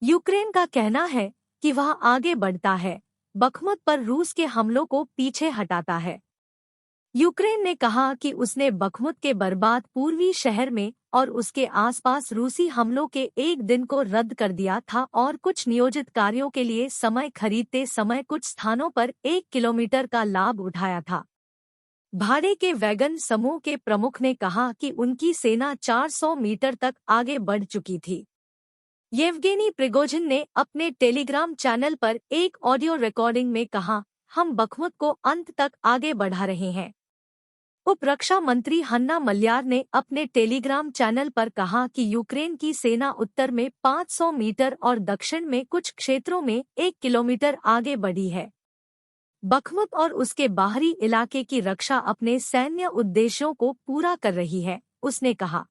Ukraine का कहना है कि वह आगे बढ़ता है, बखमुत पर रूस के हमलों को पीछे हटाता है। यूक्रेन ने कहा कि उसने बखमुत के बर्बाद पूर्वी शहर में और उसके आसपास रूसी हमलों के एक दिन को रद्द कर दिया था और कुछ नियोजित कार्यों के लिए समय खरीदते समय कुछ स्थानों पर 1 किलोमीटर का लाभ उठाया था। भाड़े के वैगन समूह के प्रमुख ने कहा कि उनकी सेना 400 मीटर तक आगे बढ़ चुकी थी। येवगेनी प्रिगोजिन ने अपने टेलीग्राम चैनल पर एक ऑडियो रिकॉर्डिंग में कहा, हम बखमुत को अंत तक आगे बढ़ा रहे हैं। उप रक्षा मंत्री हन्ना मल्यार ने अपने टेलीग्राम चैनल पर कहा कि यूक्रेन की सेना उत्तर में 500 मीटर और दक्षिण में कुछ क्षेत्रों में 1 किलोमीटर आगे बढ़ी है। बखमुत और उसके बाहरी इलाके की रक्षा अपने सैन्य उद्देश्यों को पूरा कर रही है, उसने कहा।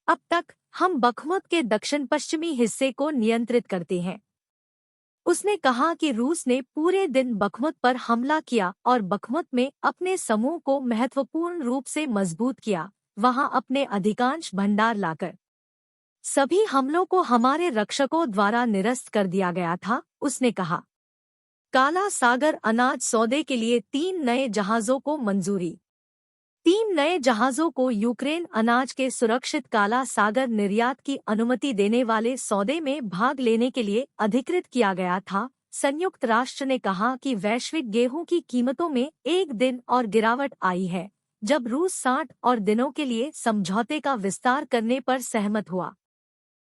अब तक हम बखमुत के दक्षिण पश्चिमी हिस्से को नियंत्रित करते हैं। उसने कहा कि रूस ने पूरे दिन बखमुत पर हमला किया और बखमुत में अपने समूह को महत्वपूर्ण रूप से मजबूत किया, वहां अपने अधिकांश भंडार लाकर। सभी हमलों को हमारे रक्षकों द्वारा निरस्त कर दिया गया था, उसने कहा। काला सागर अनाज सौदे के लिए 3 नए जहाजों को मंजूरी। 3 नए जहाजों को यूक्रेन अनाज के सुरक्षित काला सागर निर्यात की अनुमति देने वाले सौदे में भाग लेने के लिए अधिकृत किया गया था। संयुक्त राष्ट्र ने कहा कि वैश्विक गेहूं की कीमतों में एक दिन और गिरावट आई है, जब रूस 60 और दिनों के लिए समझौते का विस्तार करने पर सहमत हुआ।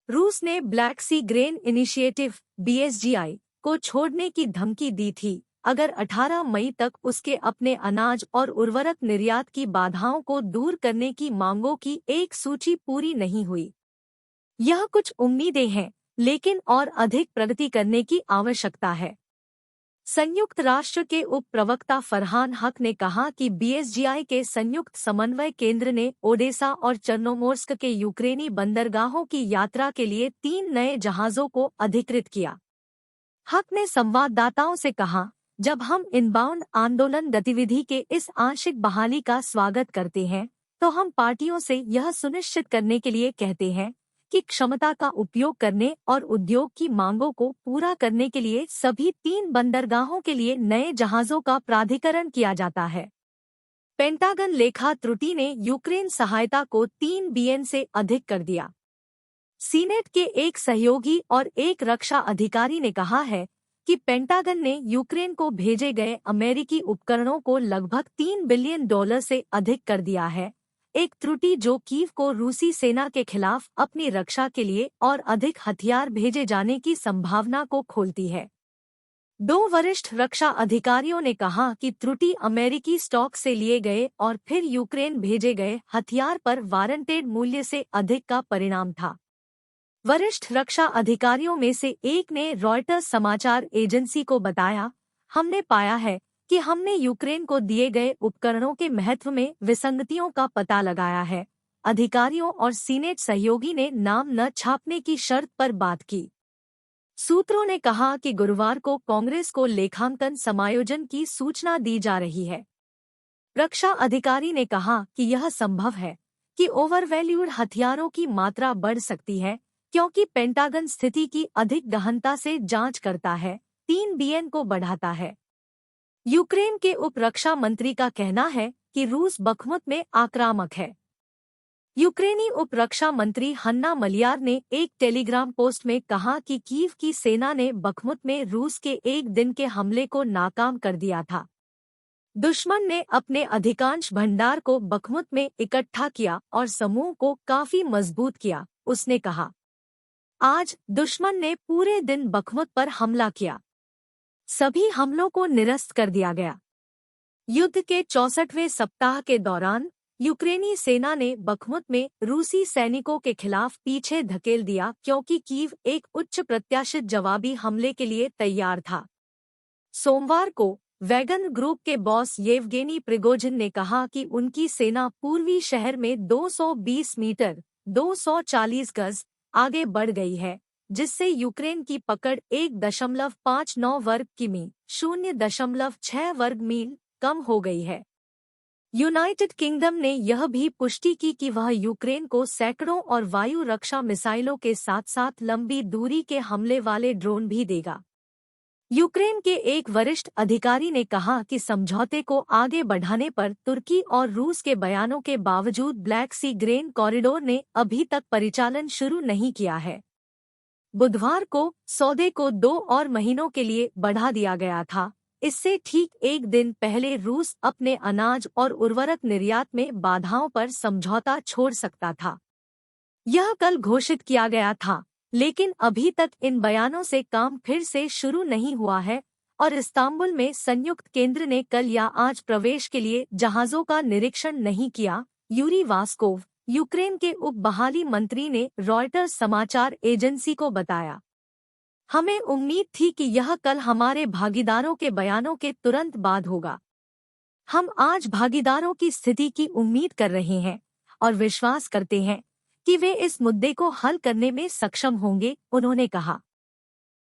रूस ने ब्लैक सी ग्रेन इनिशिएटिव (BSGI) को छोड़ने की धमकी दी थी अगर 18 मई तक उसके अपने अनाज और उर्वरक निर्यात की बाधाओं को दूर करने की मांगों की एक सूची पूरी नहीं हुई। यह कुछ उम्मीदें हैं, लेकिन और अधिक प्रगति करने की आवश्यकता है। संयुक्त राष्ट्र के उप प्रवक्ता फरहान हक ने कहा कि BSGI के संयुक्त समन्वय केंद्र ने ओडेसा और चर्नोमोर्स्क के यूक्रेनी बंदरगाहों की यात्रा के लिए 3 नए जहाजों को अधिकृत किया। हक ने संवाददाताओं से कहा, जब हम इनबाउंड आंदोलन गतिविधि के इस आंशिक बहाली का स्वागत करते हैं, तो हम पार्टियों से यह सुनिश्चित करने के लिए कहते हैं कि क्षमता का उपयोग करने और उद्योग की मांगों को पूरा करने के लिए सभी 3 बंदरगाहों के लिए नए जहाजों का प्राधिकरण किया जाता है। पेंटागन लेखा त्रुटि ने यूक्रेन सहायता को 3 बिलियन से अधिक कर दिया। सीनेट के एक सहयोगी और एक रक्षा अधिकारी ने कहा है कि पेंटागन ने यूक्रेन को भेजे गए अमेरिकी उपकरणों को लगभग $3 बिलियन से अधिक कर दिया है, एक त्रुटि जो कीव को रूसी सेना के खिलाफ अपनी रक्षा के लिए और अधिक हथियार भेजे जाने की संभावना को खोलती है। 2 वरिष्ठ रक्षा अधिकारियों ने कहा कि त्रुटि अमेरिकी स्टॉक से लिए गए और फिर यूक्रेन भेजे गए हथियार पर वारंटेड मूल्य से अधिक का परिणाम था। वरिष्ठ रक्षा अधिकारियों में से एक ने रॉयटर्स समाचार एजेंसी को बताया, हमने पाया है कि हमने यूक्रेन को दिए गए उपकरणों के महत्व में विसंगतियों का पता लगाया है। अधिकारियों और सीनेट सहयोगी ने नाम न छापने की शर्त पर बात की। सूत्रों ने कहा कि गुरुवार को कांग्रेस को लेखांकन समायोजन की सूचना दी जा रही है। रक्षा अधिकारी ने कहा कि यह संभव है कि ओवरवैल्यूड हथियारों की मात्रा बढ़ सकती है, क्योंकि पेंटागन स्थिति की अधिक गहनता से जांच करता है, 3 बिलियन को बढ़ाता है। यूक्रेन के उप रक्षा मंत्री का कहना है कि रूस बखमुत में आक्रामक है। यूक्रेनी उप रक्षा मंत्री हन्ना मलियार ने एक टेलीग्राम पोस्ट में कहा कि कीव की सेना ने बखमुत में रूस के एक दिन के हमले को नाकाम कर दिया था। दुश्मन ने अपने अधिकांश भंडार को बखमुत में इकट्ठा किया और समूह को काफी मजबूत किया, उसने कहा। आज दुश्मन ने पूरे दिन बखमुत पर हमला किया। सभी हमलों को निरस्त कर दिया गया। युद्ध के 64वें सप्ताह के दौरान यूक्रेनी सेना ने बखमुत में रूसी सैनिकों के खिलाफ पीछे धकेल दिया, क्योंकि कीव एक उच्च प्रत्याशित जवाबी हमले के लिए तैयार था। सोमवार को वैगन ग्रुप के बॉस येवगेनी प्रिगोजिन ने कहा कि उनकी सेना पूर्वी शहर में 220 मीटर 240 गज आगे बढ़ गई है, जिससे यूक्रेन की पकड़ 1.59 वर्ग किमी 0.6 वर्ग मील कम हो गई है। यूनाइटेड किंगडम ने यह भी पुष्टि की कि वह यूक्रेन को सैकड़ों और वायु रक्षा मिसाइलों के साथ साथ लंबी दूरी के हमले वाले ड्रोन भी देगा। यूक्रेन के एक वरिष्ठ अधिकारी ने कहा कि समझौते को आगे बढ़ाने पर तुर्की और रूस के बयानों के बावजूद ब्लैक सी ग्रेन कॉरिडोर ने अभी तक परिचालन शुरू नहीं किया है। बुधवार को सौदे को 2 और महीनों के लिए बढ़ा दिया गया था। इससे ठीक एक दिन पहले रूस अपने अनाज और उर्वरक निर्यात में बाधाओं पर समझौता छोड़ सकता था। यह कल घोषित किया गया था, लेकिन अभी तक इन बयानों से काम फिर से शुरू नहीं हुआ है और इस्तांबुल में संयुक्त केंद्र ने कल या आज प्रवेश के लिए जहाज़ों का निरीक्षण नहीं किया। यूरी वास्कोव, यूक्रेन के उप बहाली मंत्री ने रॉयटर्स समाचार एजेंसी को बताया, हमें उम्मीद थी कि यह कल हमारे भागीदारों के बयानों के तुरंत बाद होगा। हम आज भागीदारों की स्थिति की उम्मीद कर रहे हैं और विश्वास करते हैं कि वे इस मुद्दे को हल करने में सक्षम होंगे, उन्होंने कहा।